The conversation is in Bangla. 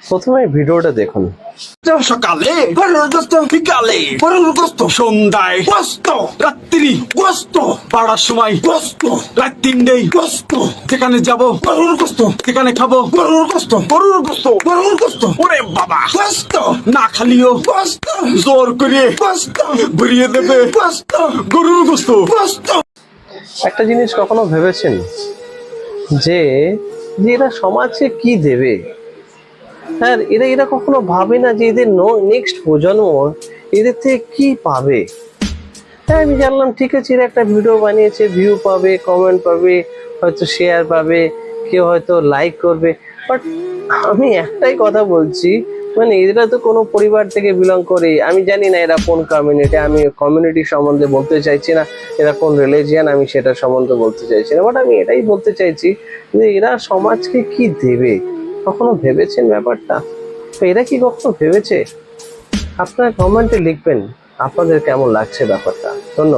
প্রথমে ভিডিওটা দেখুন। সকালে বিকালে সন্ধ্যায় গোস্ত, রাত্রি গোস্ত, 12টার সময় গোস্ত, রাত 3টায় গোস্ত। যেখানে যাবো গরুর গোস্ত, যেখানে খাবো গরুর গোস্ত, গরুর গোস্ত, গরুর গোস্ত। ওরে বাবা, গোস্ত না খালিও গোস্ত, জোর করে গোস্ত ভরিয়ে দেবে গোস্ত, গরুর গোস্ত, গোস্ত। একটা জিনিস কখনো ভেবেছেন যে যে এরা সমাজে কি দেবে? হ্যাঁ, এরা কখনো ভাবে না যে এদের নেক্সট প্রজন্ম এদের থেকে কি পাবে। হ্যাঁ, আমি জানলাম ঠিক আছে, এরা একটা ভিডিও বানিয়েছে, ভিউ পাবে, কমেন্ট পাবে, হয়তো শেয়ার পাবে, কেউ হয়তো লাইক করবে। বাট আমি একটাই কথা বলছি, মানে এরা তো কোনো পরিবার থেকে বিলং করে। আমি জানি না এরা কোন কমিউনিটি, আমি কমিউনিটি সম্বন্ধে বলতে চাইছি না, এরা কোন রিলিজিয়ান আমি সেটা সম্বন্ধে বলতে চাইছি না। বাট আমি এটাই বলতে চাইছি যে এরা সমাজকে কি দেবে? কখনো ভেবেছেন ব্যাপারটা? তো এরা কি কখনো ভেবেছে? আপনারা কমেন্টে লিখবেন আপনাদের কেমন লাগছে ব্যাপারটা। ধন্যবাদ।